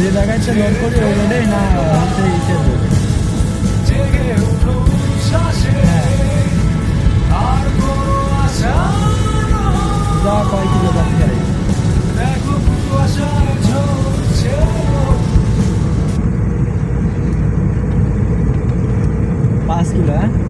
যে জায়গায় লোড করি ওই রোডে না হচ্ছে ইসের রোড? যা কয় কিলো যাচ্ছে 5 কিলো।